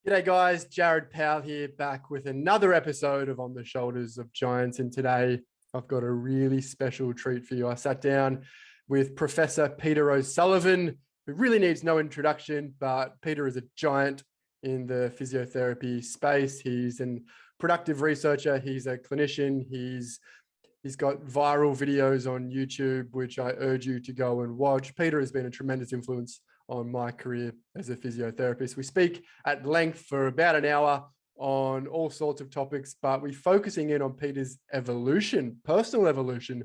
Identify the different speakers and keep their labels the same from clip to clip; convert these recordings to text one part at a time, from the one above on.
Speaker 1: G'day guys, Jared Powell here, back with another episode of On the Shoulders of Giants. And today I've got a really special treat for you. I sat down with Professor Peter O'Sullivan, who really needs no introduction, but Peter is a giant in the physiotherapy space. He's a productive researcher, he's a clinician, he's got viral videos on YouTube, which I urge you to go and watch. Peter has been a tremendous influence on my career as a physiotherapist. We speak at length for about an hour on all sorts of topics, but we're focusing in on Peter's evolution, personal evolution,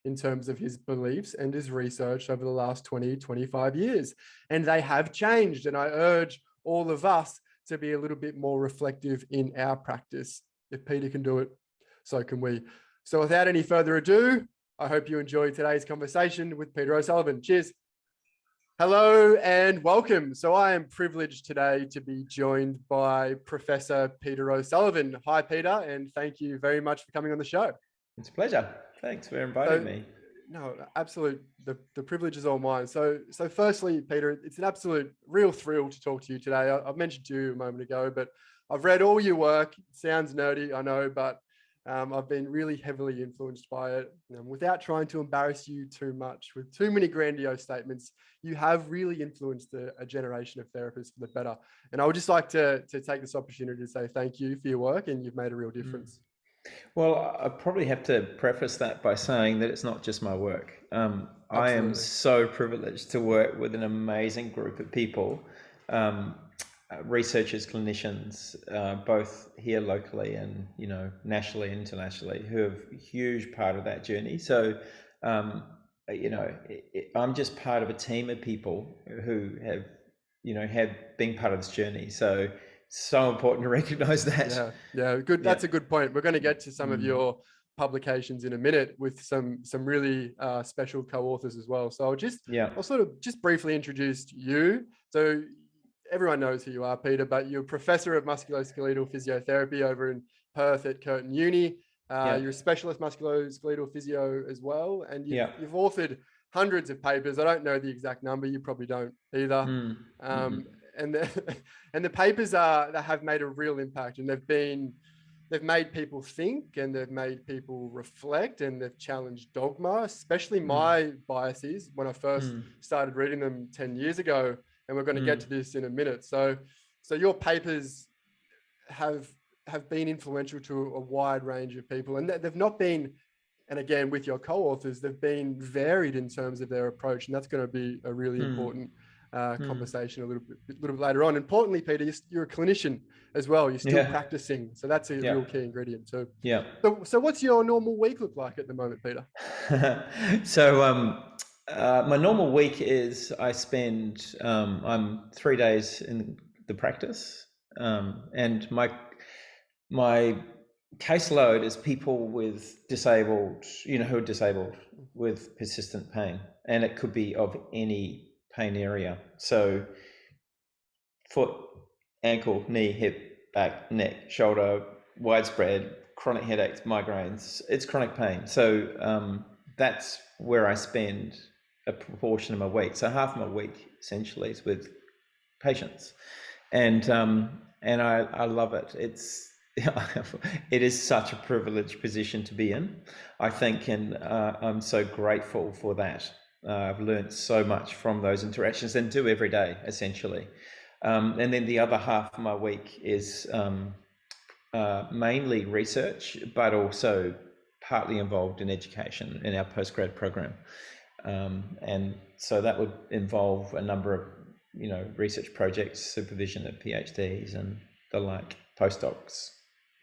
Speaker 1: in terms of his beliefs and his research over the last 20, 25 years. And they have changed. And I urge all of us to be a little bit more reflective in our practice. If Peter can do it, so can we. So without any further ado, I hope you enjoyed today's conversation with Peter O'Sullivan. Cheers. Hello and welcome. So I am privileged today to be joined by Professor Peter O'Sullivan. Hi, Peter, and thank you very much for coming on the show.
Speaker 2: It's a pleasure. Thanks for inviting me.
Speaker 1: No, absolute. The privilege is all mine. So firstly, Peter, it's an absolute real thrill to talk to you today. I've mentioned to you a moment ago, but I've read all your work. It sounds nerdy, I know, but I've been really heavily influenced by it. Without trying to embarrass you too much with too many grandiose statements, you have really influenced a generation of therapists for the better. And I would just like to take this opportunity to say thank you for your work, and you've made a real difference.
Speaker 2: Well, I probably have to preface that by saying that it's not just my work. I am so privileged to work with an amazing group of people, researchers, clinicians, both here locally and nationally, internationally, who have a huge part of that journey. So, I'm just part of a team of people who have been part of this journey. So important to recognize that.
Speaker 1: Yeah, good. That's a good point. We're going to get to some of your publications in a minute with some really special co-authors as well. So I'll sort of just briefly introduce you. So everyone knows who you are, Peter, but you're a professor of musculoskeletal physiotherapy over in Perth at Curtin Uni. You're a specialist musculoskeletal physio as well, and you've authored hundreds of papers. I don't know the exact number. You probably don't either. And the papers they have made a real impact, and they've made people think, and they've made people reflect, and they've challenged dogma, especially my biases when I first started reading them 10 years ago. And we're going to get to this in a minute. So your papers have been influential to a wide range of people, and they've not been, and again, with your co-authors, they've been varied in terms of their approach. And that's going to be a really important conversation a little bit later on. Importantly, Peter, you're a clinician as well. You're still practicing. So that's a real key ingredient too.
Speaker 2: Yeah.
Speaker 1: So what's your normal week look like at the moment, Peter?
Speaker 2: My normal week is I spend, I'm 3 days in the practice, and my caseload is people with disabled, who are disabled with persistent pain, and it could be of any pain area. So foot, ankle, knee, hip, back, neck, shoulder, widespread, chronic headaches, migraines, it's chronic pain. So that's where I spend a proportion of my week. So half of my week essentially is with patients, and I love it. It is such a privileged position to be in, I think, and I'm so grateful for that. I've learned so much from those interactions, and do every day essentially. And then the other half of my week is mainly research, but also partly involved in education in our postgrad program. And so that would involve a number of, research projects, supervision of PhDs and the like, postdocs.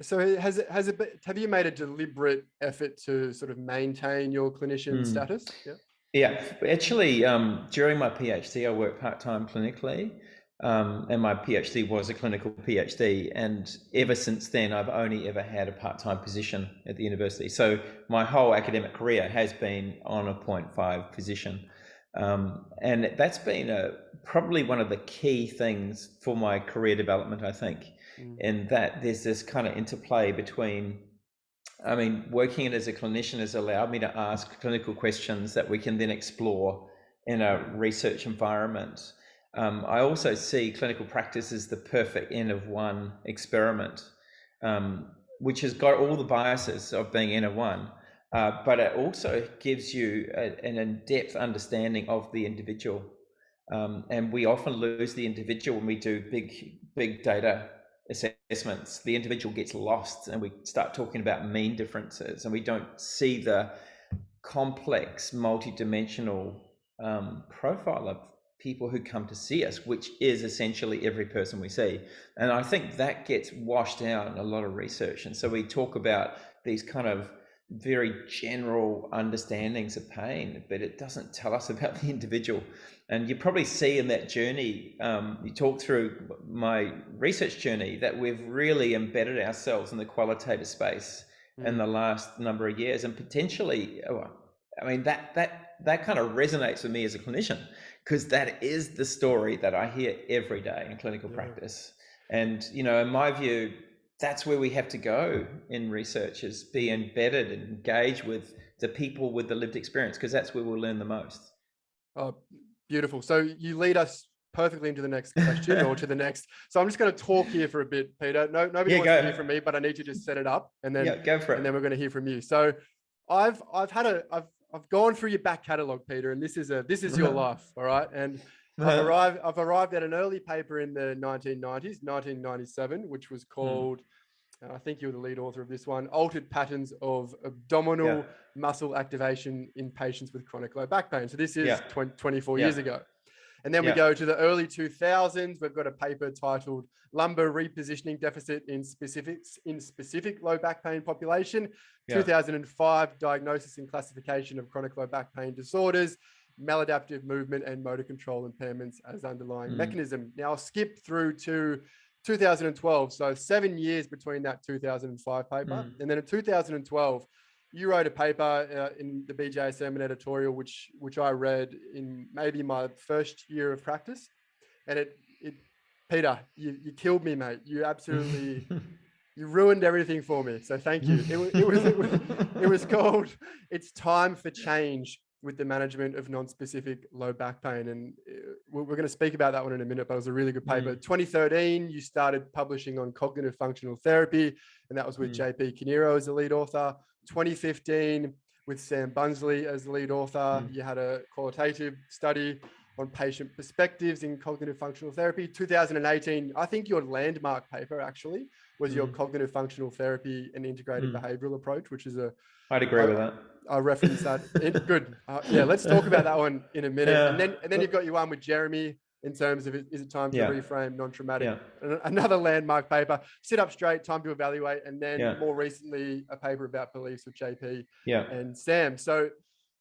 Speaker 1: So have you made a deliberate effort to sort of maintain your clinician status?
Speaker 2: Yeah, actually, during my PhD, I worked part-time clinically, and my PhD was a clinical PhD. And ever since then, I've only ever had a part-time position at the university. So my whole academic career has been on a 0.5 position. And that's been probably one of the key things for my career development, I think, in that there's this kind of interplay between, working as a clinician has allowed me to ask clinical questions that we can then explore in a research environment. I also see clinical practice as the perfect N of one experiment, which has got all the biases of being N of one, but it also gives you an in-depth understanding of the individual. And we often lose the individual when we do big data assessments. The individual gets lost and we start talking about mean differences, and we don't see the complex, multi-dimensional profile of people who come to see us, which is essentially every person we see. And I think that gets washed out in a lot of research. And so we talk about these kind of very general understandings of pain, but it doesn't tell us about the individual. And you probably see in that journey, you talk through my research journey, that we've really embedded ourselves in the qualitative space in the last number of years, and potentially, I mean, that kind of resonates with me as a clinician, because that is the story that I hear every day in clinical practice. And, you know, in my view, that's where we have to go in research, is be embedded and engage with the people with the lived experience, because that's where we'll learn the most.
Speaker 1: Oh, beautiful. So you lead us perfectly into the next question or to the next. So I'm just going to talk here for a bit, Peter. Nobody wants to hear from me, but I need to just set it up, and then
Speaker 2: go for it.
Speaker 1: And then we're going to hear from you. So I've gone through your back catalog, Peter, and this is your life, all right? And I've arrived at an early paper in the 1990s, 1997, which was called, I think you're the lead author of this one, Altered Patterns of Abdominal Muscle Activation in Patients with Chronic Low Back Pain. So this is 24 years ago. And then we go to the early 2000s. We've got a paper titled Lumbar Repositioning Deficit in Specific Low Back Pain Population. 2005, Diagnosis and Classification of Chronic Low Back Pain Disorders, Maladaptive Movement and Motor Control Impairments as Underlying Mechanism. Now I'll skip through to 2012. So 7 years between that 2005 paper. And then in 2012, you wrote a paper in the BJSM, an editorial, which I read in maybe my first year of practice. And it Peter, you killed me, mate. You absolutely, you ruined everything for me. So thank you. It was called "It's Time for Change with the Management of Non-Specific Low Back Pain." And we're going to speak about that one in a minute, but it was a really good paper. 2013, you started publishing on cognitive functional therapy, and that was with JP Canero as the lead author. 2015, with Sam Bunsley as the lead author, you had a qualitative study on patient perspectives in cognitive functional therapy. 2018, I think your landmark paper actually was your cognitive functional therapy and integrated behavioral approach, which is
Speaker 2: I'd agree with that.
Speaker 1: I reference that. Good. Let's talk about that one in a minute. And then you've got your one with Jeremy in terms of, is it time to reframe non-traumatic? Another landmark paper, Sit Up Straight, Time to Evaluate. And then more recently, a paper about beliefs with JP and Sam. So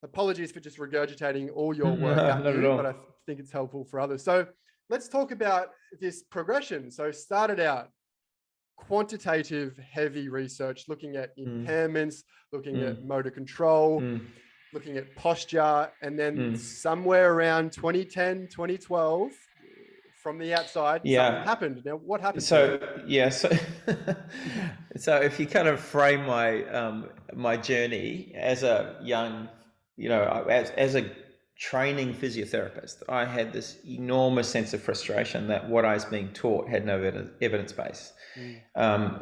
Speaker 1: apologies for just regurgitating all your work at you, but I think it's helpful for others. So let's talk about this progression. So started out quantitative heavy research, looking at impairments, looking at motor control, looking at posture, and then somewhere around 2010, 2012, from the outside, something happened. Now, what happened?
Speaker 2: So if you kind of frame my journey as a young, as a training physiotherapist, I had this enormous sense of frustration that what I was being taught had no evidence base. I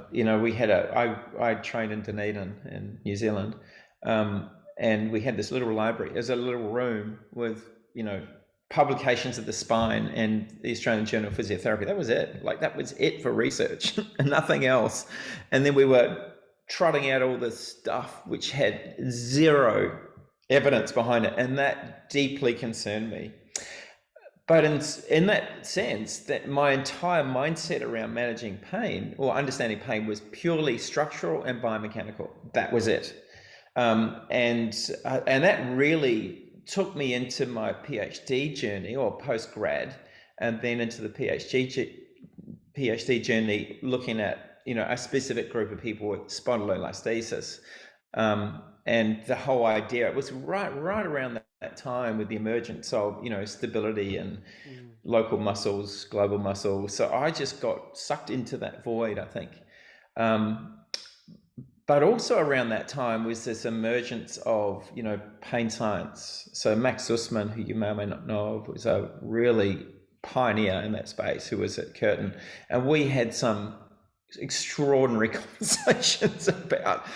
Speaker 2: trained in Dunedin in New Zealand, and we had this little library. There's a little room with, publications of the spine and the Australian Journal of Physiotherapy. That was it. That was it for research and nothing else. And then we were trotting out all this stuff which had zero evidence behind it, and that deeply concerned me. But in that sense, that my entire mindset around managing pain or understanding pain was purely structural and biomechanical. That was it. And that really took me into my PhD journey or post-grad, and then into the PhD journey, looking at, a specific group of people with spondylolisthesis. And the whole idea, it was right around that time with the emergence of, stability and local muscles, global muscles. So I just got sucked into that void, I think. But also around that time was this emergence of, pain science. So Max Sussman, who you may or may not know of, was a really pioneer in that space who was at Curtin, and we had some extraordinary conversations about,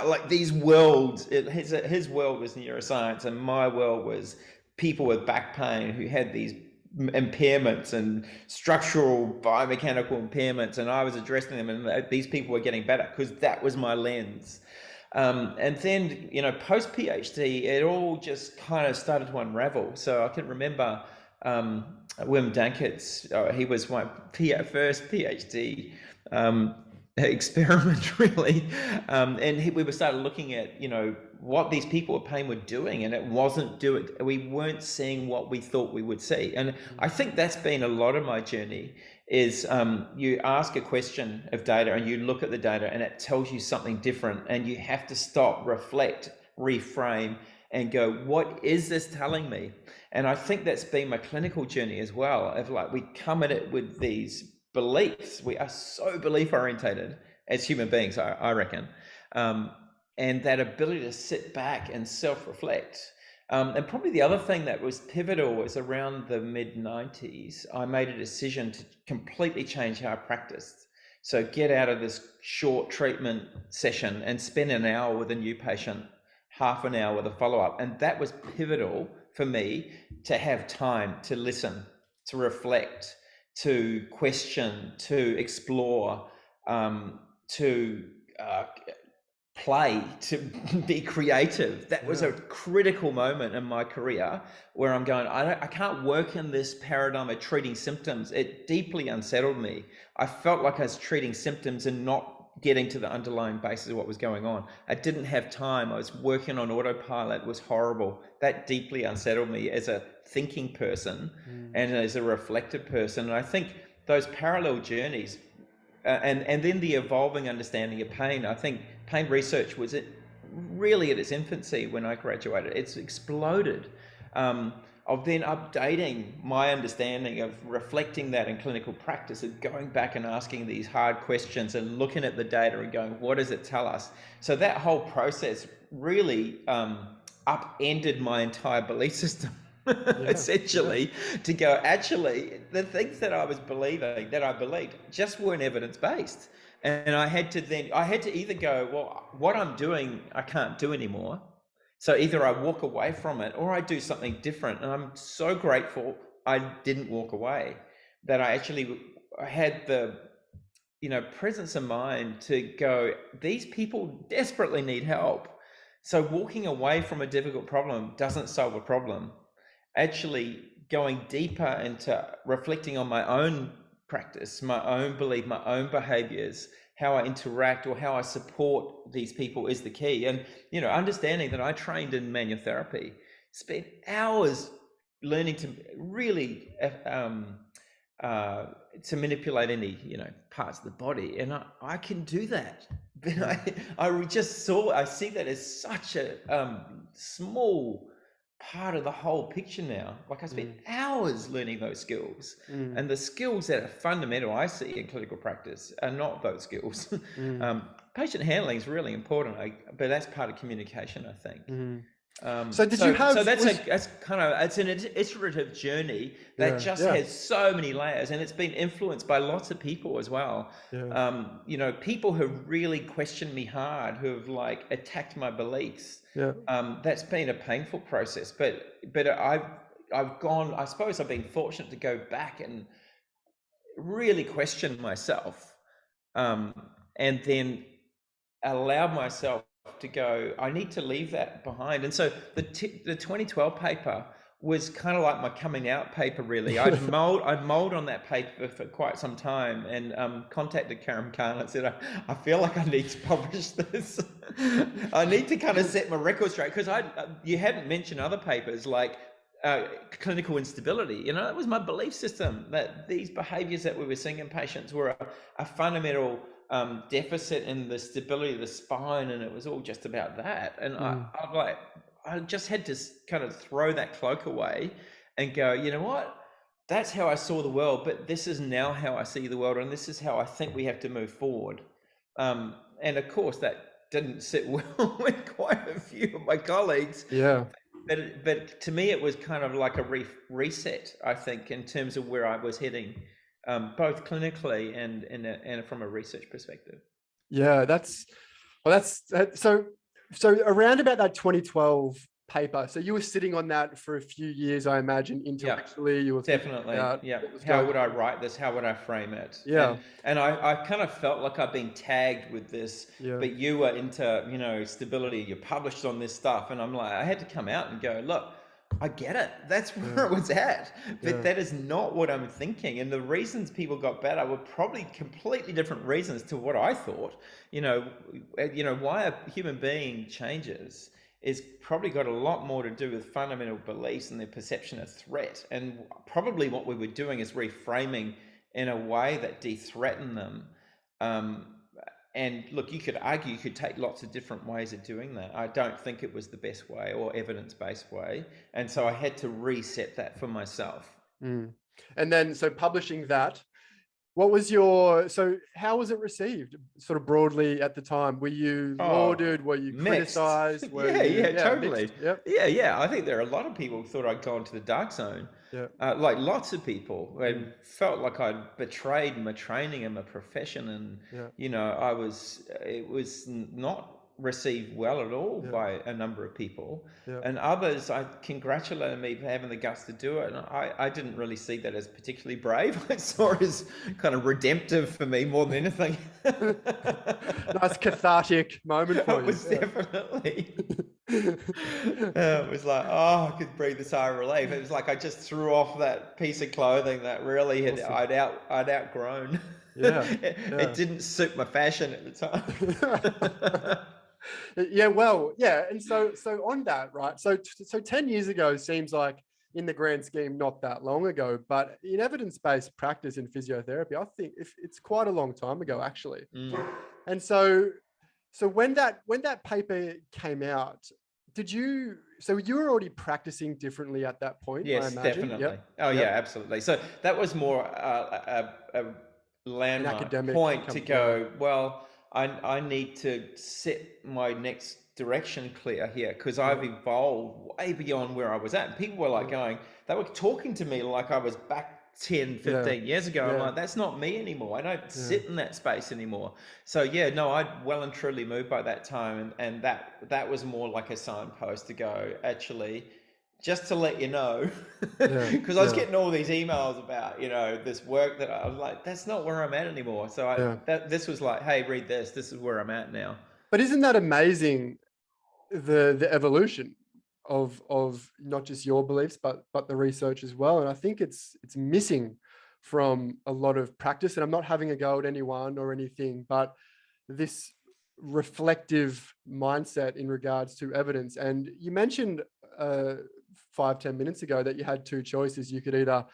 Speaker 2: like these worlds. His world was neuroscience, and my world was people with back pain who had these impairments and structural biomechanical impairments, and I was addressing them, and these people were getting better because that was my lens. And then, post PhD, it all just kind of started to unravel. So I can remember Wim Dankert, he was my first PhD experiment, really. And we started looking at, what these people with pain were doing, and we weren't seeing what we thought we would see. And I think that's been a lot of my journey is you ask a question of data and you look at the data and it tells you something different, and you have to stop, reflect, reframe, and go, what is this telling me? And I think that's been my clinical journey as well, of like, we come at it with these beliefs. We are so belief orientated as human beings, I reckon. And that ability to sit back and self-reflect. And probably the other thing that was pivotal was around the mid-90s, I made a decision to completely change how I practiced. So get out of this short treatment session and spend an hour with a new patient, half an hour with a follow-up. And that was pivotal for me to have time to listen, to reflect, to question, to explore, to play, to be creative. That was a critical moment in my career where I'm going, I can't work in this paradigm of treating symptoms. It deeply unsettled me. I felt like I was treating symptoms and not getting to the underlying basis of what was going on. I didn't have time. I was working on autopilot. It was horrible. That deeply unsettled me as a thinking person and as a reflective person. And I think those parallel journeys and then the evolving understanding of pain. I think pain research was really at its infancy when I graduated. It's exploded. Of then updating my understanding of reflecting that in clinical practice, of going back and asking these hard questions and looking at the data and going, what does it tell us? So that whole process really upended my entire belief system. Essentially, to go, actually, the things that I was believing, that I believed, just weren't evidence-based. And I had to either go, well, what I'm doing, I can't do anymore. So either I walk away from it or I do something different. And I'm so grateful I didn't walk away, that I actually had the, presence of mind to go, these people desperately need help. So walking away from a difficult problem doesn't solve a problem. Actually going deeper into reflecting on my own practice, my own belief, my own behaviors, how I interact or how I support these people is the key. And, understanding that I trained in manual therapy, spent hours learning to really to manipulate any, parts of the body. And I can do that. But I see that as such a small part of the whole picture now. Like I spent hours learning those skills, and the skills that are fundamental I see in clinical practice are not those skills. Patient handling is really important, but that's part of communication, I think.
Speaker 1: So
Speaker 2: that's it's an iterative journey that has so many layers, and it's been influenced by lots of people as well. People who really questioned me hard, who have like attacked my beliefs. That's been a painful process, but I've gone, I suppose I've been fortunate to go back and really question myself, and then allow myself to go, I need to leave that behind. And so the 2012 paper was kind of like my coming out paper, really. I'd mulled on that paper for quite some time, and contacted Karim Khan and said, I feel like I need to publish this. I need to kind of set my record straight, because you hadn't mentioned other papers like clinical instability. It was my belief system that these behaviors that we were seeing in patients were a fundamental deficit in the stability of the spine, and it was all just about that. And I just had to kind of throw that cloak away and go, you know what? That's how I saw the world, but this is now how I see the world, and this is how I think we have to move forward. And of course, that didn't sit well with quite a few of my colleagues. but to me, it was kind of like a reset, I think, in terms of where I was heading, both clinically and from a research perspective.
Speaker 1: Yeah, so around about that 2012 paper. So you were sitting on that for a few years, I imagine, intellectually. You were thinking
Speaker 2: Definitely,
Speaker 1: about
Speaker 2: yeah.
Speaker 1: what was
Speaker 2: How
Speaker 1: going
Speaker 2: would I
Speaker 1: on.
Speaker 2: write this? How would I frame it?
Speaker 1: Yeah,
Speaker 2: And I kind of felt like I've been tagged with this,
Speaker 1: yeah,
Speaker 2: but you were into, stability. You published on this stuff, and I'm like, I had to come out and go, look, I get it. That's where
Speaker 1: yeah,
Speaker 2: it was at, but
Speaker 1: yeah,
Speaker 2: that is not what I'm thinking. And the reasons people got better were probably completely different reasons to what I thought. Why a human being changes is probably got a lot more to do with fundamental beliefs and their perception of threat. And probably what we were doing is reframing in a way that de-threatened them. And look, you could argue, you could take lots of different ways of doing that. I don't think it was the best way or evidence-based way. And so I had to reset that for myself.
Speaker 1: Mm. And then, so publishing that, so how was it received sort of broadly at the time? Were you
Speaker 2: Oh,
Speaker 1: lauded? Were you
Speaker 2: mixed.
Speaker 1: criticized?
Speaker 2: Yeah, totally.
Speaker 1: Mixed? Yep.
Speaker 2: Yeah. I think there are a lot of people who thought I'd gone to the dark zone.
Speaker 1: Yeah.
Speaker 2: Like lots of people,
Speaker 1: Mm.
Speaker 2: and felt like I'd betrayed my training and my profession, and
Speaker 1: Yeah.
Speaker 2: it was not received well at all
Speaker 1: Yeah.
Speaker 2: by a number of people,
Speaker 1: Yeah.
Speaker 2: and others I congratulated me for having the guts to do it, and I didn't really see that as particularly brave. I saw it as kind of redemptive for me more than anything.
Speaker 1: Nice cathartic moment for you.
Speaker 2: It was definitely. It was like, I could breathe a sigh of relief. It was like I just threw off that piece of clothing that really
Speaker 1: Awesome.
Speaker 2: I'd outgrown.
Speaker 1: Yeah.
Speaker 2: It didn't suit my fashion at the time.
Speaker 1: Yeah, well, yeah. And so on that, right? So 10 years ago seems like, in the grand scheme, not that long ago, but in evidence-based practice in physiotherapy, I think if it's quite a long time ago, actually. And so when that paper came out, so you were already practicing differently at that point, I
Speaker 2: Yes,
Speaker 1: imagine?
Speaker 2: definitely.
Speaker 1: Yep.
Speaker 2: Oh, yeah,
Speaker 1: Yep.
Speaker 2: absolutely. So that was more a
Speaker 1: An
Speaker 2: landmark
Speaker 1: academic
Speaker 2: point to
Speaker 1: yeah.
Speaker 2: go, well, I need to set my next direction clear here, because I've evolved way beyond where I was at. And people were like they were talking to me like I was back 10, 15 years ago. I'm
Speaker 1: Yeah.
Speaker 2: like, that's not me anymore. I don't
Speaker 1: Yeah.
Speaker 2: sit in that space anymore. So yeah, no, I'd well and truly moved by that time. And that was more like a signpost to go, actually, just to let you know,
Speaker 1: Yeah.
Speaker 2: because I was getting all these emails about, this work that I was like, that's not where I'm at anymore. So this was like, hey, read this. This is where I'm at now.
Speaker 1: But isn't that amazing, the evolution of not just your beliefs, but the research as well? And I think it's missing from a lot of practice. And I'm not having a go at anyone or anything, but this reflective mindset in regards to evidence. And you mentioned 5-10 minutes ago that you had two choices. You could either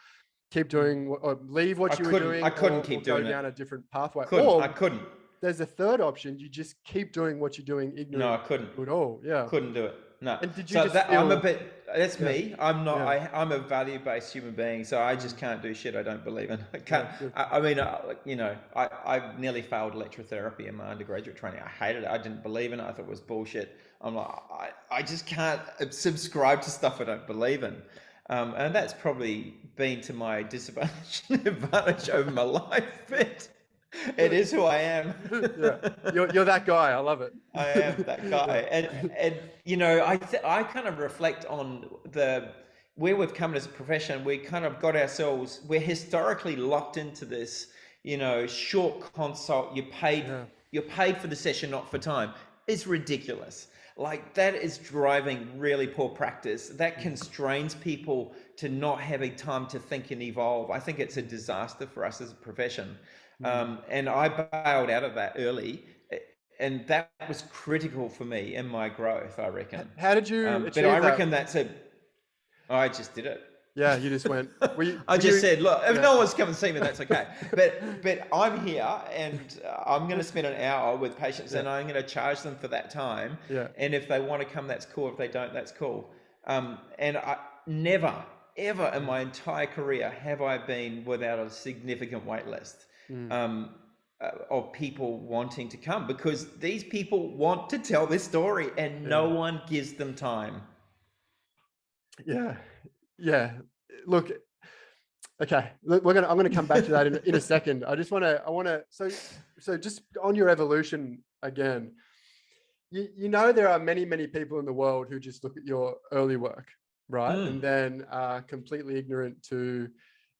Speaker 1: keep doing or leave what you were doing,
Speaker 2: I couldn't
Speaker 1: or
Speaker 2: keep
Speaker 1: go
Speaker 2: doing it.
Speaker 1: down a different pathway.
Speaker 2: I
Speaker 1: Or
Speaker 2: couldn't.
Speaker 1: there's a third option. You just keep doing what you're doing,
Speaker 2: No,
Speaker 1: ignorant
Speaker 2: I couldn't.
Speaker 1: at all. Yeah.
Speaker 2: Couldn't do it. No.
Speaker 1: And did you
Speaker 2: So
Speaker 1: just
Speaker 2: that
Speaker 1: feel?
Speaker 2: I'm a bit. That's me. I'm not.
Speaker 1: Yeah.
Speaker 2: I'm a value-based human being. So I just can't do shit I don't believe in. I can't.
Speaker 1: Yeah,
Speaker 2: I mean, I nearly failed electrotherapy in my undergraduate training. I hated it. I didn't believe in it. I thought it was bullshit. I'm like, I just can't subscribe to stuff I don't believe in. And that's probably been to my disadvantage advantage over my life. But it is who I am.
Speaker 1: Yeah. You're that guy. I love it.
Speaker 2: I am that guy. And I kind of reflect on where we've come as a profession. We kind of got ourselves, we're historically locked into this, short consult. You're paid for the session, not for time. It's ridiculous. Like, that is driving really poor practice. That constrains people to not having time to think and evolve. I think it's a disaster for us as a profession. And I bailed out of that early, and that was critical for me in my growth, I reckon.
Speaker 1: How did you achieve
Speaker 2: but I
Speaker 1: that?
Speaker 2: reckon I just did it.
Speaker 1: Yeah, you just went.
Speaker 2: I just said, look, if no one's come and see me, that's okay. But I'm here, and I'm going to spend an hour with patients, and I'm going to charge them for that time.
Speaker 1: Yeah.
Speaker 2: And if they want to come, that's cool. If they don't, that's cool. And I never, ever in my entire career have I been without a significant wait list of people wanting to come, because these people want to tell their story, and no one gives them time.
Speaker 1: Yeah. Yeah. Look, okay. Look, I'm gonna come back to that in a second. So just on your evolution again, you know there are many people in the world who just look at your early work, right? And then are completely ignorant to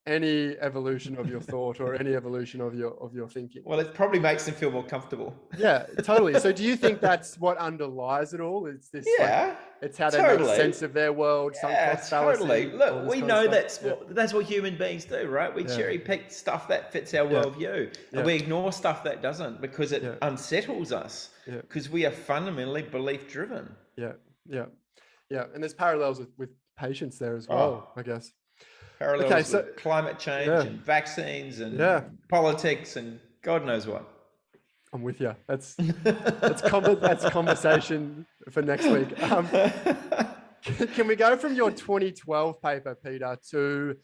Speaker 1: any evolution of your thought or any evolution of your thinking.
Speaker 2: Well, it probably makes them feel more comfortable.
Speaker 1: Yeah, totally. So do you think that's what underlies it all? It's this
Speaker 2: Yeah,
Speaker 1: it's how they make
Speaker 2: totally.
Speaker 1: sense of their world, sunk
Speaker 2: Yeah,
Speaker 1: cost
Speaker 2: totally.
Speaker 1: fallacy, all
Speaker 2: Look,
Speaker 1: this
Speaker 2: we
Speaker 1: kind of
Speaker 2: know
Speaker 1: stuff.
Speaker 2: that's what human beings do, right? We
Speaker 1: Yeah.
Speaker 2: cherry pick stuff that fits our
Speaker 1: Yeah.
Speaker 2: worldview, and
Speaker 1: Yeah.
Speaker 2: we ignore stuff that doesn't because it
Speaker 1: Yeah.
Speaker 2: unsettles us.
Speaker 1: Yeah.
Speaker 2: Because we are fundamentally belief driven.
Speaker 1: Yeah. Yeah. Yeah. And there's parallels with patients there as well,
Speaker 2: Oh,
Speaker 1: I guess. Okay,
Speaker 2: parallels
Speaker 1: so
Speaker 2: with climate change
Speaker 1: yeah.
Speaker 2: and vaccines
Speaker 1: Yeah.
Speaker 2: and politics and God knows what.
Speaker 1: I'm with you. That's conversation for next week. Can we go from your 2012 paper, Peter, to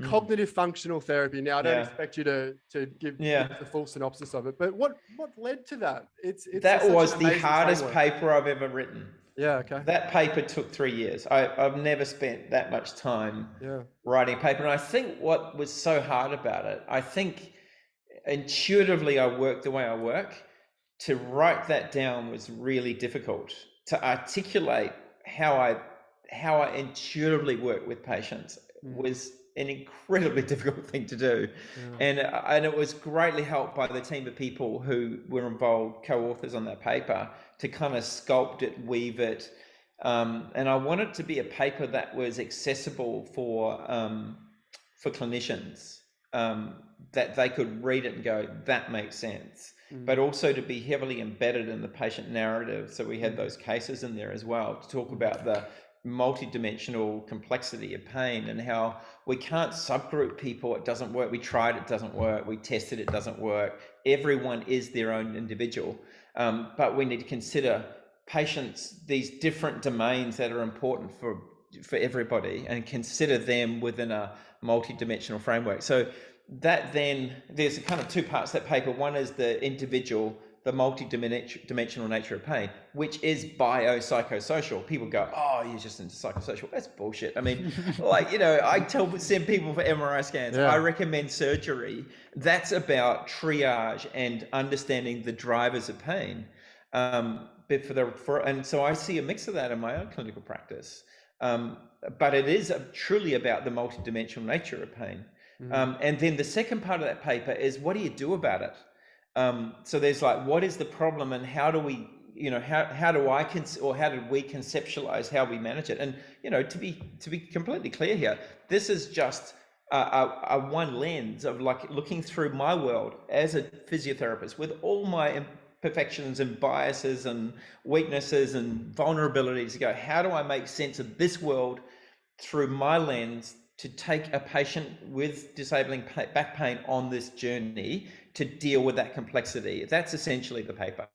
Speaker 1: cognitive functional therapy? Now, I don't expect you to give the full synopsis of it, but what led to that?
Speaker 2: That was
Speaker 1: such an
Speaker 2: the
Speaker 1: amazing
Speaker 2: hardest
Speaker 1: framework.
Speaker 2: paper I've ever written.
Speaker 1: Yeah. Okay.
Speaker 2: That paper took 3 years. I've never spent that much time writing a paper. And I think what was so hard about it, I think intuitively I work the way I work. To write that down was really difficult. To articulate how I intuitively work with patients was an incredibly difficult thing to do. And it was greatly helped by the team of people who were involved, co-authors on that paper, to kind of sculpt it, weave it. And I wanted to be a paper that was accessible for clinicians, that they could read it and go, that makes sense. But also to be heavily embedded in the patient narrative. So we had those cases in there as well to talk about the multidimensional complexity of pain and how we can't subgroup people. It doesn't work. We tried, it doesn't work. We tested, it doesn't work. Everyone is their own individual. But we need to consider patients, these different domains that are important for everybody, and consider them within a multidimensional framework. So that then, there's kind of two parts to that paper. One is the individual, the multi-dimensional nature of pain, which is biopsychosocial. People go, oh, you're just into psychosocial. That's bullshit. I mean, I send people for MRI scans. I recommend surgery. That's about triage and understanding the drivers of pain. And so I see a mix of that in my own clinical practice. But it is truly about the multidimensional nature of pain. And then the second part of that paper is, what do you do about it? So there's what is the problem, and how do we, how did we conceptualize how we manage it? And, to be completely clear here, this is just a one lens of looking through my world as a physiotherapist with all my imperfections and biases and weaknesses and vulnerabilities, to go, how do I make sense of this world through my lens, to take a patient with disabling back pain on this journey to deal with that complexity. That's essentially the paper.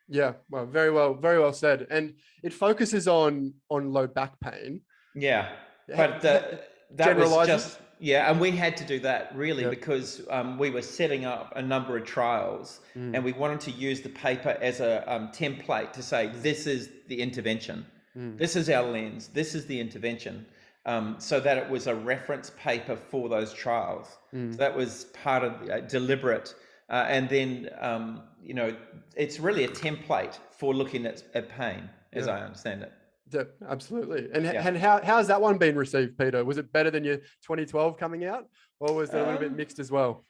Speaker 1: Yeah, well, very well said. And it focuses on low back pain.
Speaker 2: Yeah, but that was just, and we had to do that really because we were setting up a number of trials, and we wanted to use the paper as a template to say, this is the intervention, this is our lens, this is the intervention. So that it was a reference paper for those trials. So that was part of deliberate. And then, it's really a template for looking at pain, as I understand it.
Speaker 1: Yeah, absolutely. And how has that one been received, Peter? Was it better than your 2012 coming out, or was it a little bit mixed as well?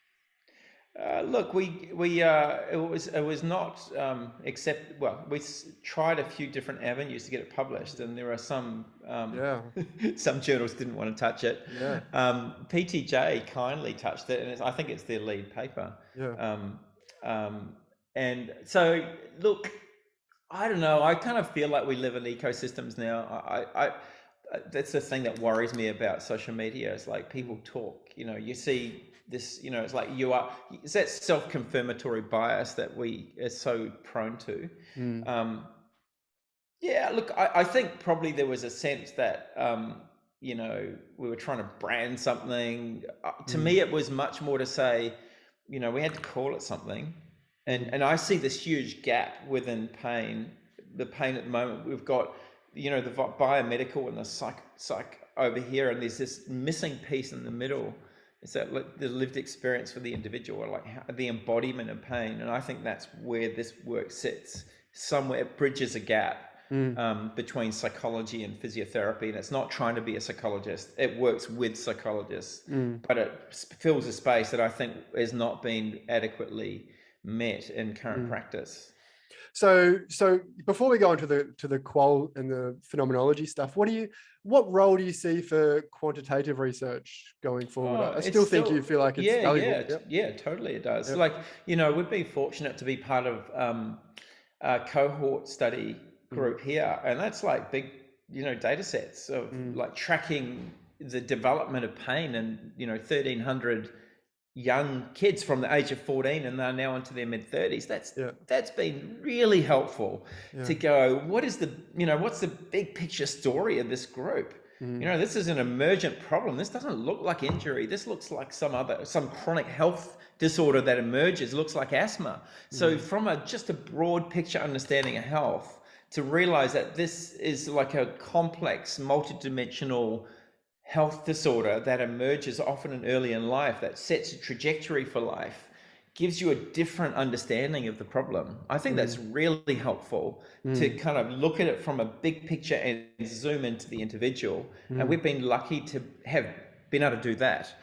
Speaker 2: Look, it was not except, well, we tried a few different avenues to get it published, and there are some some journals didn't want to touch it. PTJ kindly touched it, and I think it's their lead paper. And so, look, I don't know. I kind of feel like we live in ecosystems now. I that's the thing that worries me about social media. Is people talk. You see this. It's it's that self-confirmatory bias that we are so prone to. Look, I think probably there was a sense that we were trying to brand something. To me, it was much more to say, we had to call it something. And I see this huge gap within pain. The pain at the moment, we've got the biomedical and the psych over here, and there's this missing piece in the middle. It's that the lived experience for the individual, or like the embodiment of pain. And I think that's where this work sits. Somewhere it bridges a gap between psychology and physiotherapy, and it's not trying to be a psychologist. It works with psychologists, but it fills a space that I think has not been adequately met in current practice.
Speaker 1: So before we go into the qual and the phenomenology stuff, what role do you see for quantitative research going forward? I still think you feel like it's valuable.
Speaker 2: Yeah, totally it does.
Speaker 1: Yep.
Speaker 2: Like, we've been fortunate to be part of a cohort study group here, and that's like big, data sets of like tracking the development of pain and 1,300 young kids from the age of 14, and they're now into their mid-30s. That's been really helpful to go, what's the big picture story of this group? This is an emergent problem. This doesn't look like injury. This looks like some chronic health disorder that emerges. Looks like asthma. So from just a broad picture understanding of health, to realize that this is like a complex, multidimensional health disorder that emerges often and early in life, that sets a trajectory for life, gives you a different understanding of the problem. I think that's really helpful to kind of look at it from a big picture and zoom into the individual. And we've been lucky to have been able to do that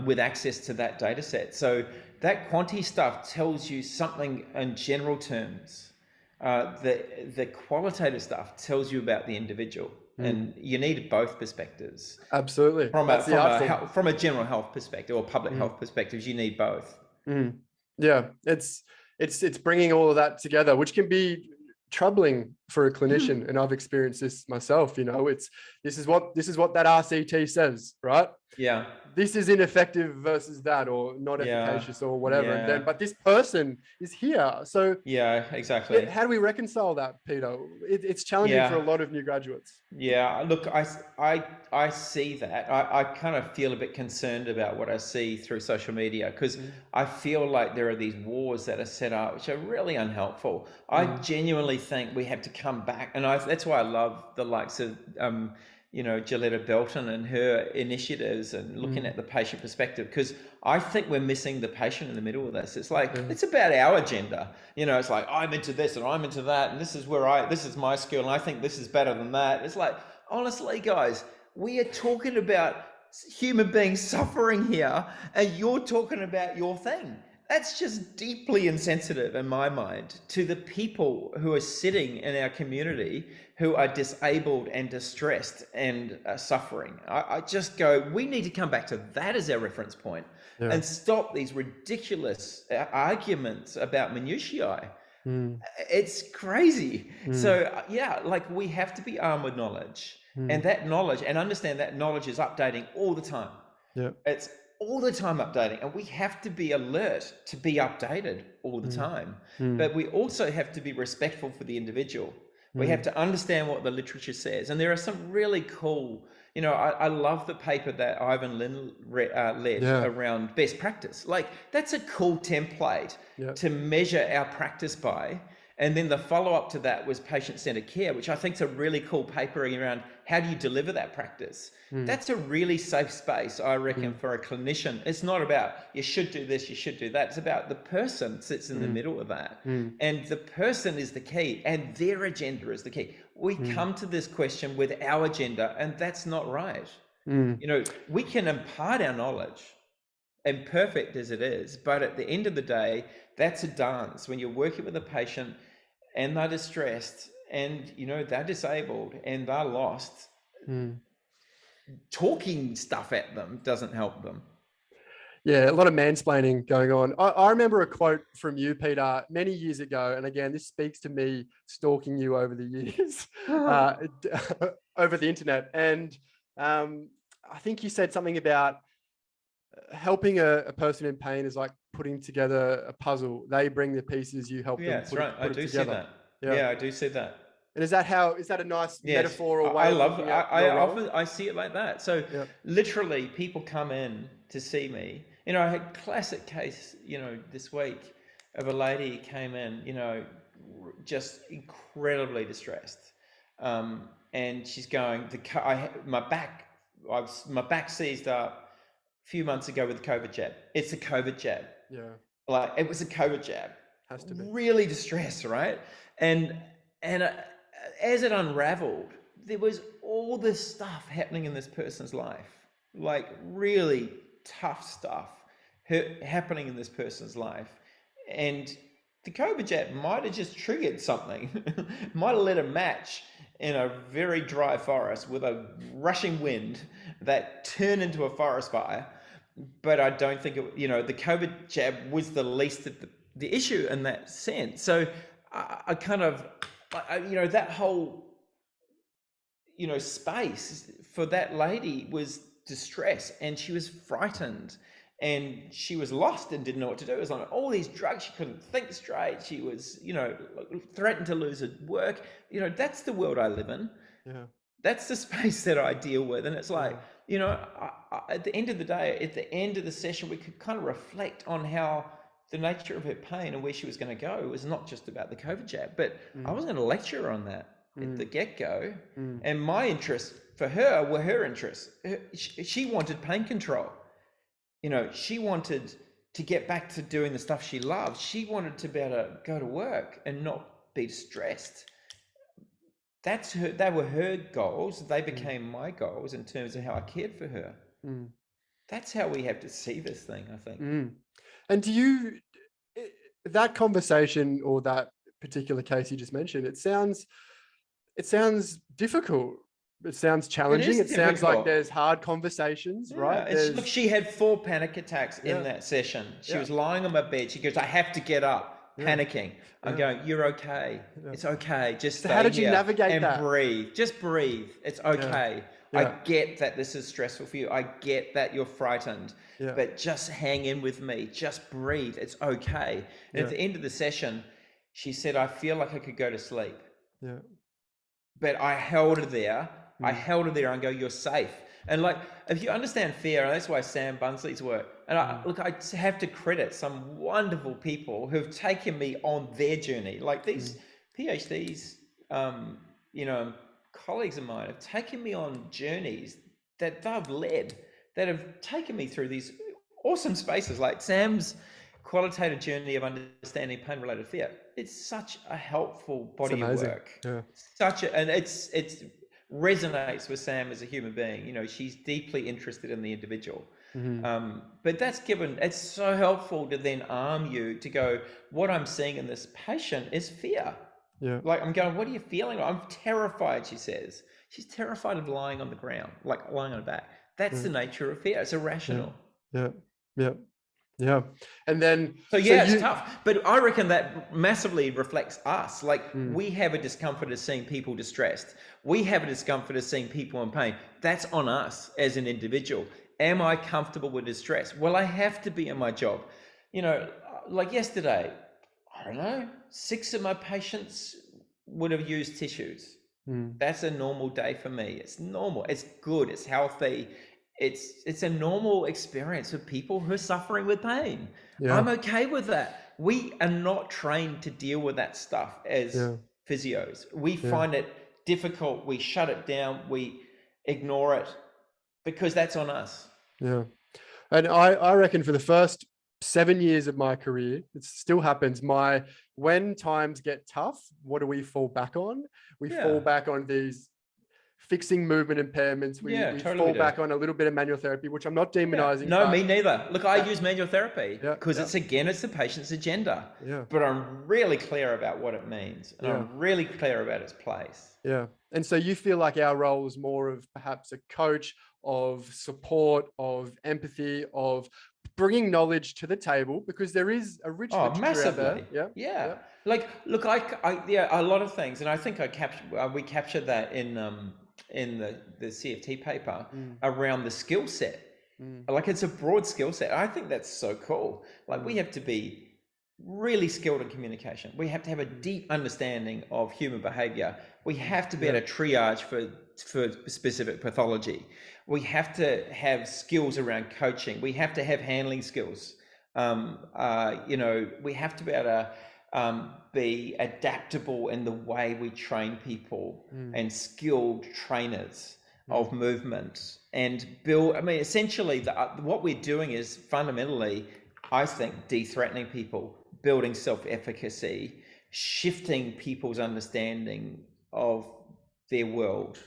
Speaker 2: with access to that data set. So that quanti stuff tells you something in general terms. The qualitative stuff tells you about the individual. And you need both perspectives.
Speaker 1: Absolutely.
Speaker 2: From a general health perspective or public health perspectives, you need both.
Speaker 1: Yeah, it's bringing all of that together, which can be troubling for a clinician, and I've experienced this myself. This is what that RCT says, right?
Speaker 2: Yeah.
Speaker 1: This is ineffective versus that, or not efficacious, or whatever. And then, but this person is here. So
Speaker 2: yeah, exactly.
Speaker 1: How do we reconcile that, Peter? It's challenging for a lot of new graduates.
Speaker 2: Yeah, look, I see that. I kind of feel a bit concerned about what I see through social media, because I feel like there are these wars that are set up which are really unhelpful. I genuinely think we have to come back, and that's why I love the likes of Gilletta Belton and her initiatives and looking at the patient perspective, because I think we're missing the patient in the middle of this. It's like, it's about our agenda. It's like, I'm into this and I'm into that, and this is my skill, and I think this is better than that. It's like, honestly, guys, we are talking about human beings suffering here, and you're talking about your thing. That's just deeply insensitive in my mind to the people who are sitting in our community who are disabled and distressed and suffering. I just go, we need to come back to that as our reference point and stop these ridiculous arguments about minutiae. It's crazy. So we have to be armed with knowledge, and that knowledge, and understand that knowledge is updating all the time. It's all the time updating, and we have to be alert to be updated all the time. But we also have to be respectful for the individual. We have to understand what the literature says, and there are some really cool, I love the paper that Ivan Lin led around best practice. Like, that's a cool template to measure our practice by. And then the follow-up to that was patient-centered care, which I think is a really cool paper around how do you deliver that practice. That's a really safe space, I reckon, for a clinician. It's not about you should do this, you should do that. It's about the person sits in the middle of that. And the person is the key, and their agenda is the key. We come to this question with our agenda, and that's not right. We can impart our knowledge, imperfect as it is, but at the end of the day, that's a dance. When you're working with a patient and they're distressed and they're disabled and they're lost, talking stuff at them doesn't help them.
Speaker 1: Yeah, a lot of mansplaining going on. I remember a quote from you, Peter, many years ago, and again, this speaks to me stalking you over the years, over the internet. And I think you said something about helping a person in pain is like putting together a puzzle. They bring the pieces, you help them
Speaker 2: that's right. I do see that. Yeah, I do see that.
Speaker 1: And is that a nice metaphor or way?
Speaker 2: I see it like that. So literally, people come in to see me. I had a classic case, this week of a lady who came in, just incredibly distressed. and she's going, my back seized up a few months ago with the COVID jab. It's a COVID jab.
Speaker 1: Yeah.
Speaker 2: Like, it was a COVID jab.
Speaker 1: Has to be.
Speaker 2: Really distressed, right? And as it unraveled, there was all this stuff happening in this person's life, like really tough stuff happening in this person's life. And the COVID jab might have just triggered something, might have lit a match in a very dry forest with a rushing wind that turned into a forest fire. But I don't think the COVID jab was the least of the issue in that sense. So I kind of, that whole, space for that lady was distress, and she was frightened, and she was lost and didn't know what to do. It was like all these drugs, she couldn't think straight. She was, threatened to lose her work. That's the world I live in.
Speaker 1: Yeah.
Speaker 2: That's the space that I deal with. And it's like, at the end of the day, at the end of the session, we could kind of reflect on how the nature of her pain and where she was going to go was not just about the COVID jab, but I wasn't going to lecture her on that at the get-go. And my interests for her were her interests. She wanted pain control. She wanted to get back to doing the stuff she loved. She wanted to be able to go to work and not be stressed. They were her goals. They became my goals in terms of how I cared for her. That's how we have to see this thing, I think.
Speaker 1: And do you, that conversation or that particular case you just mentioned, it sounds difficult. It sounds challenging. It sounds like there's hard conversations, right?
Speaker 2: Look, she had 4 panic attacks in that session. She was lying on my bed. She goes, I have to get up, panicking. I'm going, you're okay. It's okay. Just stay
Speaker 1: how did you navigate that?
Speaker 2: And breathe. Just breathe. It's okay. I get that this is stressful for you. I get that you're frightened, but just hang in with me. Just breathe. It's okay. And at the end of the session, she said, I feel like I could go to sleep.
Speaker 1: Yeah.
Speaker 2: But I held her there. I held her there and go, you're safe. And like, if you understand fear, and that's why Sam Bunsley's work, and I have to credit some wonderful people who've taken me on their journey. Like these PhDs, colleagues of mine have taken me on journeys that they've led, that have taken me through these awesome spaces, like Sam's qualitative journey of understanding pain-related fear. It's such a helpful body of work. And it's resonates with Sam as a human being. She's deeply interested in the individual. But it's so helpful to then arm you to go, what I'm seeing in this patient is fear. Like, I'm going, what are you feeling? I'm terrified, she says. She's terrified of lying on the ground, like lying on her back. That's the nature of fear. It's irrational.
Speaker 1: Yeah. And then
Speaker 2: it's tough, but I reckon that massively reflects us. Like we have a discomfort of seeing people distressed. We have a discomfort of seeing people in pain. That's on us as an individual. Am I comfortable with distress? Well, I have to be in my job. Like yesterday, I don't know, 6 of my patients would have used tissues. That's a normal day for me. It's normal. It's good. It's healthy. It's a normal experience of people who are suffering with pain. I'm okay with that. We are not trained to deal with that stuff as physios. We find it difficult. We shut it down. We ignore it because that's on us.
Speaker 1: And I reckon for the first 7 years of my career, it still happens. When times get tough, what do we fall back on? We fall back on these fixing movement impairments. We fall back on a little bit of manual therapy, which I'm not demonizing.
Speaker 2: No, me neither. Look, I use manual therapy because it's the patient's agenda. But I'm really clear about what it means, and I'm really clear about its place.
Speaker 1: And so you feel like our role is more of perhaps a coach, of support, of empathy, of bringing knowledge to the table, because there is a rich literature out there.
Speaker 2: Like, look, a lot of things, and I think we captured that in the CFT paper around the skill set. Like, it's a broad skill set. I think that's so cool. Like, we have to be really skilled in communication. We have to have a deep understanding of human behavior. We have to be able to triage for specific pathology. We have to have skills around coaching. We have to have handling skills. We have to be able to be adaptable in the way we train people and skilled trainers of movement and build. I mean, essentially, what we're doing is fundamentally, I think, de-threatening people, building self-efficacy, shifting people's understanding of their world.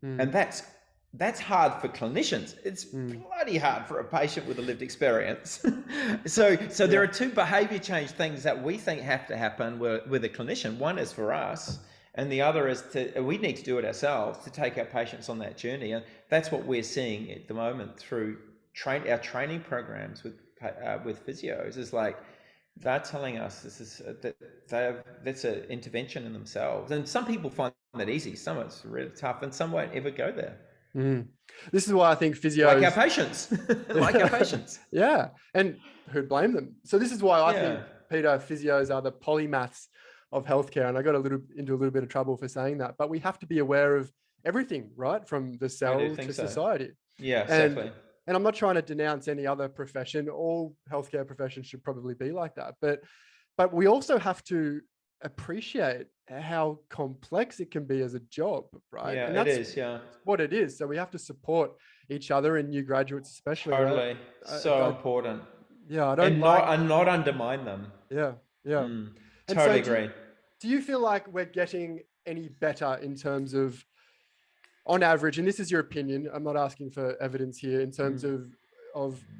Speaker 2: And that's hard for clinicians. It's bloody hard for a patient with a lived experience. So there are two behavior change things that we think have to happen with a clinician. One is for us, and the other is we need to do it ourselves to take our patients on that journey. And that's what we're seeing at the moment through our training programs with physios. Is like they're telling us this is that's an intervention in themselves. And some people find that easy. Some it's really tough, and some won't ever go there.
Speaker 1: This is why I think physios,
Speaker 2: like our patients,
Speaker 1: yeah, and who'd blame them? So this is why I think, Peter, physios are the polymaths of healthcare, and I got into a little bit of trouble for saying that. But we have to be aware of everything, right, from the cell to society.
Speaker 2: Yeah, exactly.
Speaker 1: And I'm not trying to denounce any other profession. All healthcare professions should probably be like that. But we also have to appreciate how complex it can be as a job, right?
Speaker 2: Yeah,
Speaker 1: and that's
Speaker 2: it is. Yeah,
Speaker 1: what it is. So we have to support each other, and new graduates especially.
Speaker 2: Totally,
Speaker 1: right?
Speaker 2: so important.
Speaker 1: Yeah, I don't
Speaker 2: not undermine them.
Speaker 1: Yeah.
Speaker 2: Totally agree.
Speaker 1: Do you feel like we're getting any better in terms of, on average, and this is your opinion, I'm not asking for evidence here, in terms of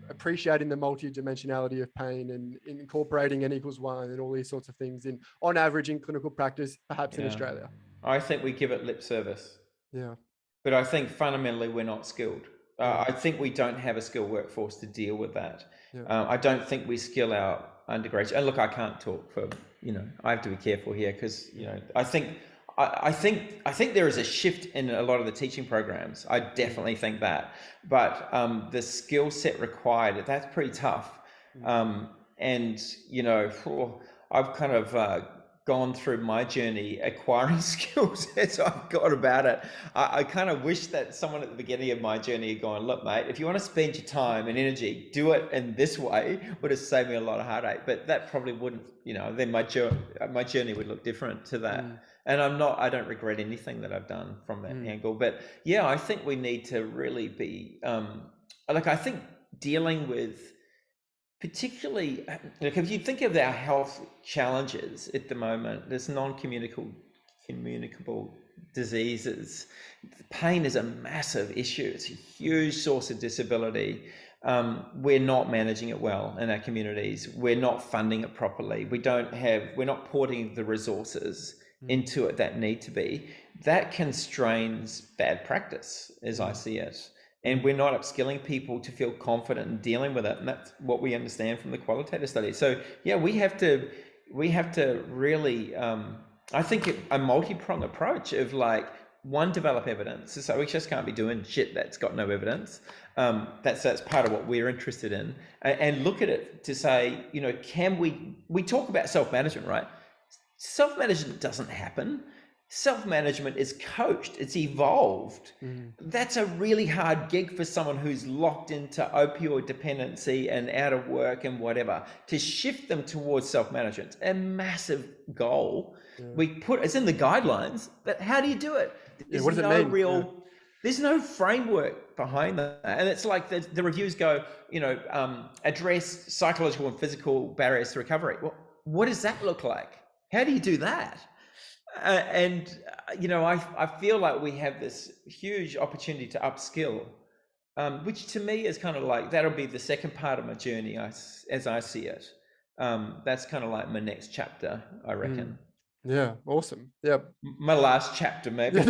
Speaker 1: appreciating the multidimensionality of pain and incorporating N=1 and all these sorts of things on average in clinical practice, perhaps in Australia?
Speaker 2: I think we give it lip service.
Speaker 1: Yeah.
Speaker 2: But I think fundamentally we're not skilled. I think we don't have a skilled workforce to deal with that. I don't think we skill our undergraduates. And look, I can't talk for, I have to be careful here because, I think there is a shift in a lot of the teaching programs. I definitely think that, but the skill set required, that's pretty tough. And I've kind of gone through my journey acquiring skills as I've got about it. I kind of wish that someone at the beginning of my journey had gone, look, mate, if you want to spend your time and energy, do it in this way, would have saved me a lot of heartache. But that probably wouldn't, then my journey would look different to that. And I don't regret anything that I've done from that angle. But yeah, I think we need to really be, I think dealing with, particularly, if you think of our health challenges at the moment, there's communicable diseases. Pain is a massive issue. It's a huge source of disability. We're not managing it well in our communities. We're not funding it properly. We're not porting the resources into it that need to be. That constrains bad practice, as I see it. And we're not upskilling people to feel confident in dealing with it. And that's what we understand from the qualitative study. So yeah, we have to really, I think a multi-pronged approach of develop evidence. So we just can't be doing shit that's got no evidence. That's part of what we're interested in, and look at it to say, can we talk about self-management, right? Self-management doesn't happen. Self-management is coached, it's evolved. That's a really hard gig for someone who's locked into opioid dependency and out of work and whatever. To shift them towards self-management, a massive goal. It's in the guidelines, but how do you do it?
Speaker 1: What does it mean?
Speaker 2: There's no framework behind that. And it's like the reviews go, address psychological and physical barriers to recovery. Well, what does that look like? How do you do that? I feel like we have this huge opportunity to upskill, which to me is kind of like, that'll be the second part of my journey as I see it. That's kind of like my next chapter, I reckon.
Speaker 1: Yeah, awesome. Yeah.
Speaker 2: My last chapter, maybe.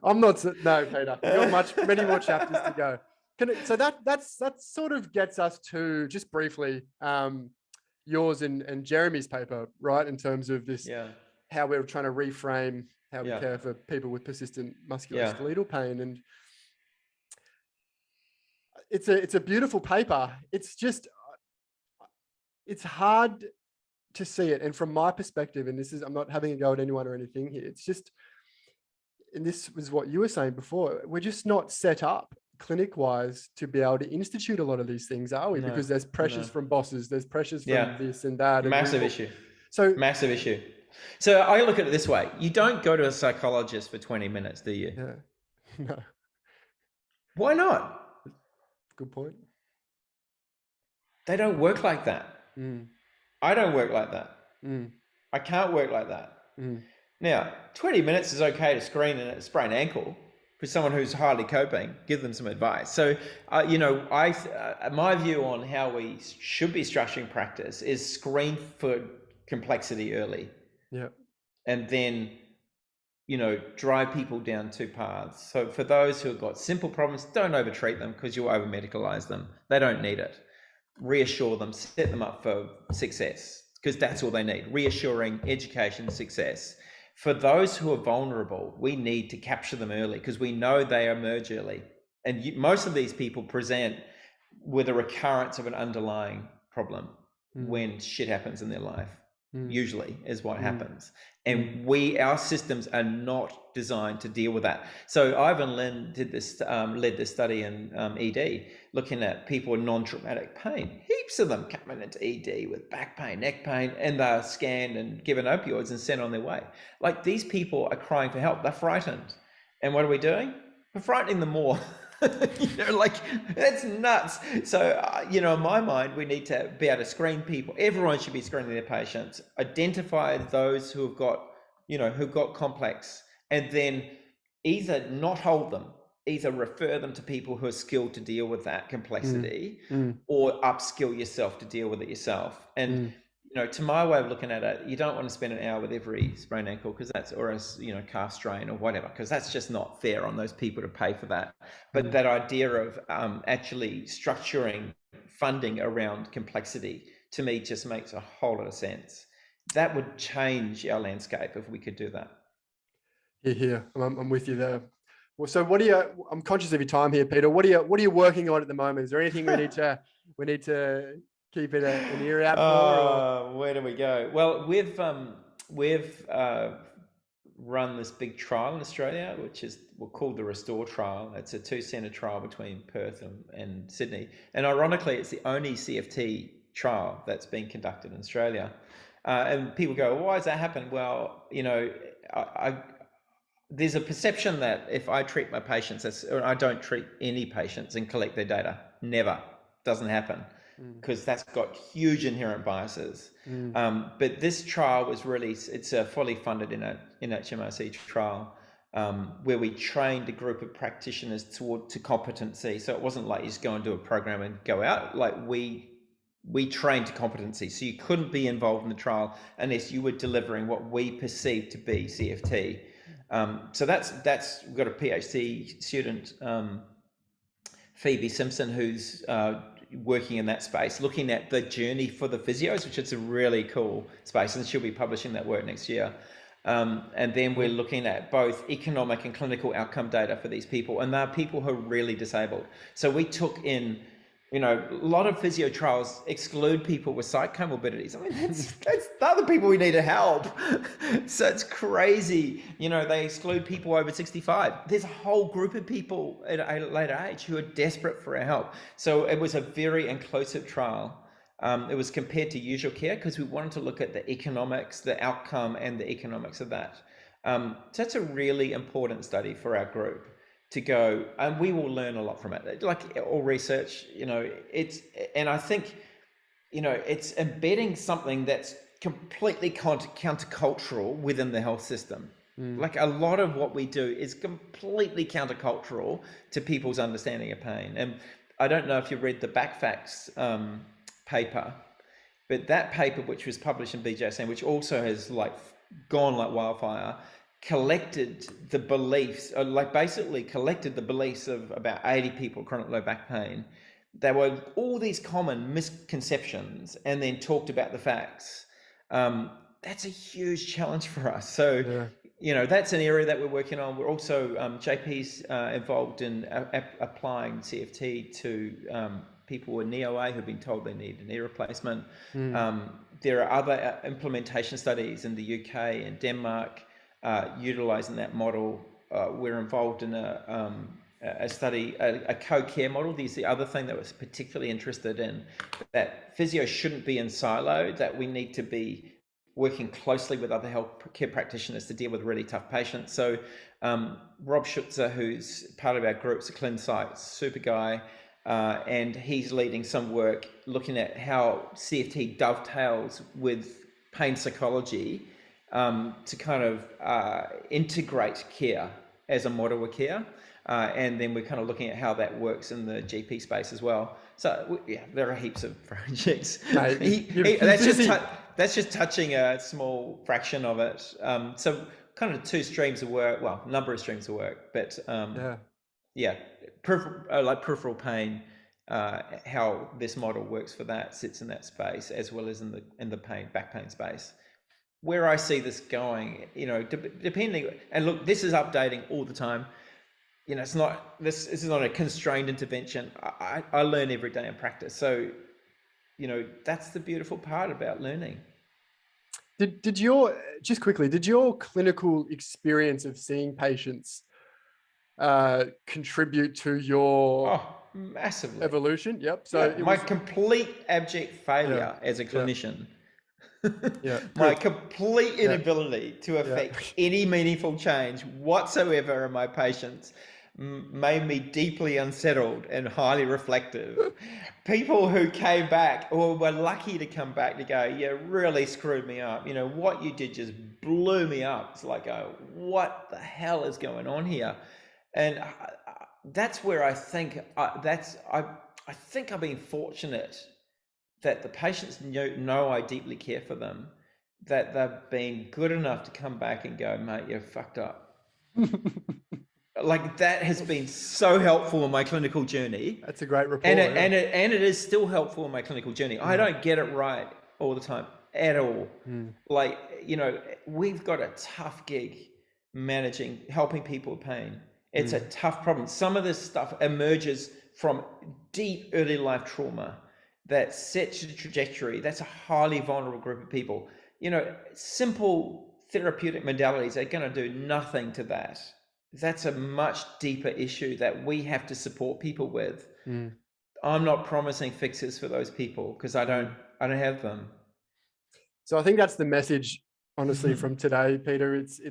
Speaker 1: No, Peter, you've got many more chapters to go. So that sort of gets us to, just briefly, yours and Jeremy's paper, right? In terms of this, how we're trying to reframe how we care for people with persistent musculoskeletal pain. And it's a beautiful paper. It's just, it's hard to see it. And from my perspective, and I'm not having a go at anyone or anything here, it's just, and this was what you were saying before, we're just not set up clinic wise to be able to institute a lot of these things, are we?
Speaker 2: No,
Speaker 1: Because there's pressures
Speaker 2: no.
Speaker 1: from bosses, there's pressures from
Speaker 2: Yeah.
Speaker 1: this and that.
Speaker 2: Massive issue.
Speaker 1: So
Speaker 2: Massive issue. So I look at it this way. You don't go to a psychologist for 20 minutes, do you?
Speaker 1: yeah, no,
Speaker 2: Why not?
Speaker 1: good point.
Speaker 2: They don't work like that.
Speaker 1: Mm,
Speaker 2: I don't work like that.
Speaker 1: mm,
Speaker 2: I can't work like that.
Speaker 1: mm,
Speaker 2: Now, 20 minutes is okay to screen a sprained ankle for someone who's hardly coping. Give them some advice. So, my view on how we should be structuring practice is screen for complexity early,
Speaker 1: yeah.
Speaker 2: and then drive people down two paths. So for those who have got simple problems, don't overtreat them because you'll over medicalize them. They don't need it. Reassure them, set them up for success because that's all they need. Reassuring, education, success. For those who are vulnerable, we need to capture them early because we know they emerge early. And most of these people present with a recurrence of an underlying problem when shit happens in their life. Usually is what happens. And our systems are not designed to deal with that. So Ivan Lin did this, led this study in ED, looking at people with non-traumatic pain. Heaps of them coming into ED with back pain, neck pain, and they're scanned and given opioids and sent on their way. Like, these people are crying for help. They're frightened. And what are we doing? We're frightening them more. That's nuts. So, in my mind, we need to be able to screen people. Everyone should be screening their patients, identify those who have got, who've got complex, and then either not hold them, either refer them to people who are skilled to deal with that complexity, or upskill yourself to deal with it yourself. And to my way of looking at it, you don't want to spend an hour with every sprained ankle or a calf strain or whatever, because that's just not fair on those people to pay for that. But that idea of actually structuring funding around complexity, to me, just makes a whole lot of sense. That would change our landscape if we could do that.
Speaker 1: Yeah, I'm with you there. Well, so I'm conscious of your time here, Peter. What are you working on at the moment? Is there anything we need to keep an ear out for? Or?
Speaker 2: Where do we go? Well, we've run this big trial in Australia, which is called the Restore trial. It's a 2-center trial between Perth and Sydney. And ironically, it's the only CFT trial that's been conducted in Australia. And people go, well, why does that happen? Well, there's a perception that if I treat my patients, or I don't treat any patients and collect their data. Never. Doesn't happen. Because that's got huge inherent biases. But this trial was it's a fully funded NHMRC trial, where we trained a group of practitioners to competency. So it wasn't like you just go and do a program and go out. Like, we trained to competency. So you couldn't be involved in the trial unless you were delivering what we perceived to be CFT. So we've got a PhD student, Phoebe Simpson, who's working in that space, looking at the journey for the physios, which is a really cool space, and she'll be publishing that work next year. And then we're looking at both economic and clinical outcome data for these people, and they're people who are really disabled. So we took in, a lot of physio trials exclude people with psych comorbidities. I mean, that's the other people we need to help. So it's crazy. They exclude people over 65. There's a whole group of people at a later age who are desperate for our help. So it was a very inclusive trial. It was compared to usual care because we wanted to look at the economics, the outcome, and the economics of that. So that's a really important study for our group to go, and we will learn a lot from it. Like all research, and I think, it's embedding something that's completely countercultural within the health system. Like, a lot of what we do is completely countercultural to people's understanding of pain. And I don't know if you read the Backfacts paper, but that paper, which was published in BJSM, which also has gone like wildfire, collected the beliefs, collected the beliefs of about 80 people with chronic low back pain. There were all these common misconceptions, and then talked about the facts. That's a huge challenge for us. So, that's an area that we're working on. We're also, JP's involved in applying CFT to people with knee OA who've been told they need a knee replacement. There are other implementation studies in the UK and Denmark, utilizing that model. We're involved in a study, a co-care model. This is the other thing that was particularly interested in, that physio shouldn't be in silo, that we need to be working closely with other healthcare practitioners to deal with really tough patients. So Rob Schutzer, who's part of our group's a ClinSight, super guy, and he's leading some work looking at how CFT dovetails with pain psychology to kind of integrate care as a model of care. And then we're kind of looking at how that works in the GP space as well. So yeah, there are heaps of projects.
Speaker 1: Mate,
Speaker 2: That's just touching a small fraction of it. So kind of two streams of work, well, number of streams of work, but peripheral pain, how this model works for that, sits in that space, as well as in the back pain space. Where I see this going, depending, and look, this is updating all the time. This is not a constrained intervention. I learn every day in practice. So, that's the beautiful part about learning.
Speaker 1: Did your clinical experience of seeing patients contribute to your
Speaker 2: massively
Speaker 1: evolution? Yep. So
Speaker 2: my complete abject failure as a clinician. My complete inability to affect any meaningful change whatsoever in my patients made me deeply unsettled and highly reflective. People who came back, or were lucky to come back, to go, you really screwed me up. What you did just blew me up. It's like, what the hell is going on here? And that's where I think I think I've been fortunate that the patients know I deeply care for them, that they've been good enough to come back and go, mate, you're fucked up. Like, that has been so helpful in my clinical journey.
Speaker 1: That's a great report.
Speaker 2: And it is still helpful in my clinical journey. I don't get it right all the time at all. Like, we've got a tough gig helping people with pain. It's a tough problem. Some of this stuff emerges from deep early life trauma that sets the trajectory. That's a highly vulnerable group of people. Simple therapeutic modalities are going to do nothing to that. That's a much deeper issue that we have to support people with. I'm not promising fixes for those people because I don't have them.
Speaker 1: So I think that's the message, honestly, from today, Peter. It's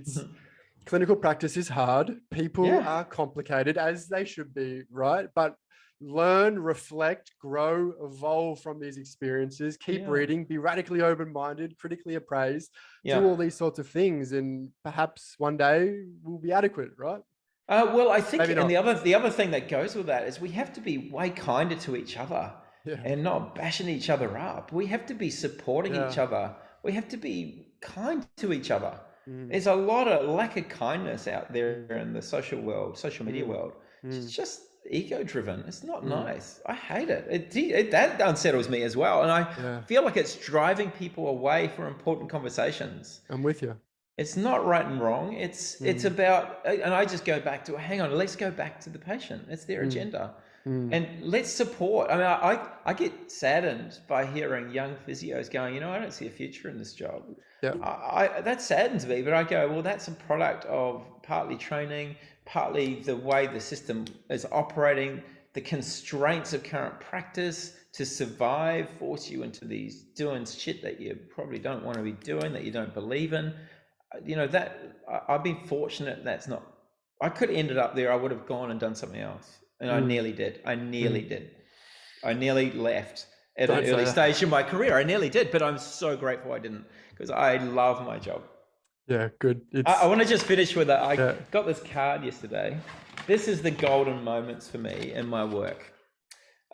Speaker 1: clinical practice is hard. People are complicated, as they should be, right? But learn, reflect, grow, evolve from these experiences, keep reading, be radically open-minded, critically appraised, do all these sorts of things, and perhaps one day we'll be adequate, right?
Speaker 2: Well, I think, and the other thing that goes with that is we have to be way kinder to each other and not bashing each other up. We have to be supporting each other. We have to be kind to each other. There's a lot of lack of kindness out there in the social media world. It's just ego-driven. It's not nice. I hate it. That unsettles me as well, and I feel like it's driving people away from important conversations.
Speaker 1: I'm with you.
Speaker 2: It's not right and wrong. It's about, and I just go back to, hang on, let's go back to the patient. It's their agenda, and let's support. I mean, I get saddened by hearing young physios going, I don't see a future in this job. That saddens me, but I go, well, that's a product of partly training, partly the way the system is operating, the constraints of current practice to survive force you into these doing shit that you probably don't want to be doing, that you don't believe in. That I've been fortunate. I could have ended up there. I would have gone and done something else, and I nearly did. I nearly left at an early stage in my career. I nearly did, but I'm so grateful I didn't, because I love my job.
Speaker 1: Yeah, good.
Speaker 2: I want to just finish with that. I got this card yesterday. This is the golden moments for me in my work.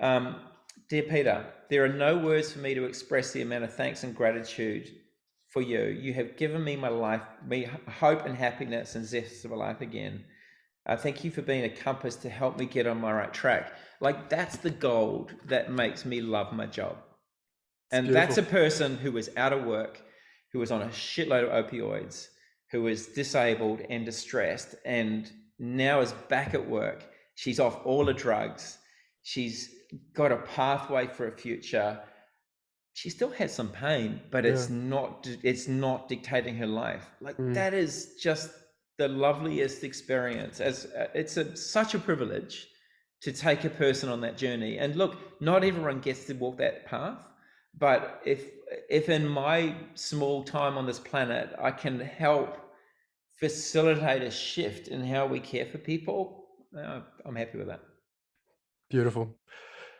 Speaker 2: Dear Peter, there are no words for me to express the amount of thanks and gratitude for you. You have given me hope and happiness and zest of a life again. Thank you for being a compass to help me get on my right track. Like, that's the gold that makes me love my job. And that's a person who was out of work, who was on a shitload of opioids, who was disabled and distressed, and now is back at work. She's off all the drugs. She's got a pathway for a future. She still has some pain, but it's not dictating her life. Like, that is just the loveliest experience. As it's such a privilege to take a person on that journey. And look, not everyone gets to walk that path, but if in my small time on this planet I can help facilitate a shift in how we care for people, I'm happy with that.
Speaker 1: Beautiful.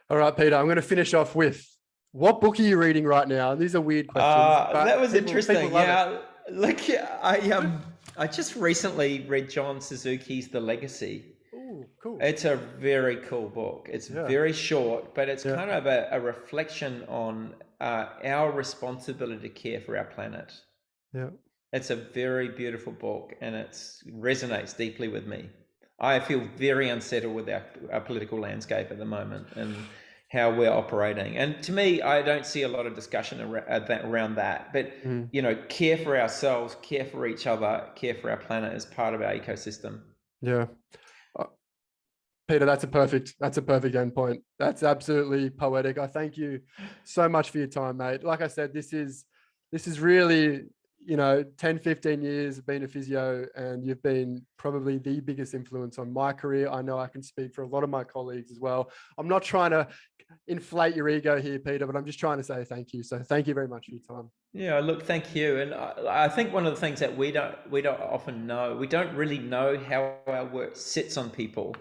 Speaker 1: All right, Peter, I'm going to finish off with, what book are you reading right now? And these are weird questions. But
Speaker 2: That was
Speaker 1: people
Speaker 2: interesting.
Speaker 1: love it.
Speaker 2: Look, I just recently read John Suzuki's The Legacy.
Speaker 1: Oh, cool.
Speaker 2: It's a very cool book. It's very short, but it's kind of a reflection on our responsibility to care for our planet.
Speaker 1: Yeah.
Speaker 2: It's a very beautiful book, and it resonates deeply with me. I feel very unsettled with our political landscape at the moment and how we're operating. And to me, I don't see a lot of discussion around that. But, you know, care for ourselves, care for each other, care for our planet as part of our ecosystem.
Speaker 1: Yeah. Peter, that's a perfect end point. That's absolutely poetic. I thank you so much for your time, mate. Like I said, this is really, you know, 10, 15 years of being a physio, and you've been probably the biggest influence on my career. I know I can speak for a lot of my colleagues as well. I'm not trying to inflate your ego here, Peter, but I'm just trying to say thank you. So thank you very much for your time.
Speaker 2: Yeah, look, thank you. And I think one of the things that we don't often know, we don't really know how our work sits on people.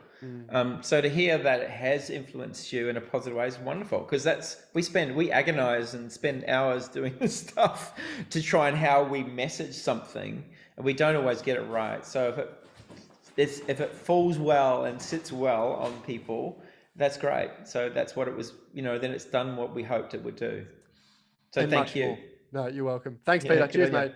Speaker 2: So to hear that it has influenced you in a positive way is wonderful, because we agonize and spend hours doing this stuff to try and how we message something, and we don't always get it right. So if it falls well and sits well on people, that's great. So that's what it was, you know, then it's done what we hoped it would do. So thank you.
Speaker 1: No, you're welcome. Thanks, Peter. Cheers, mate.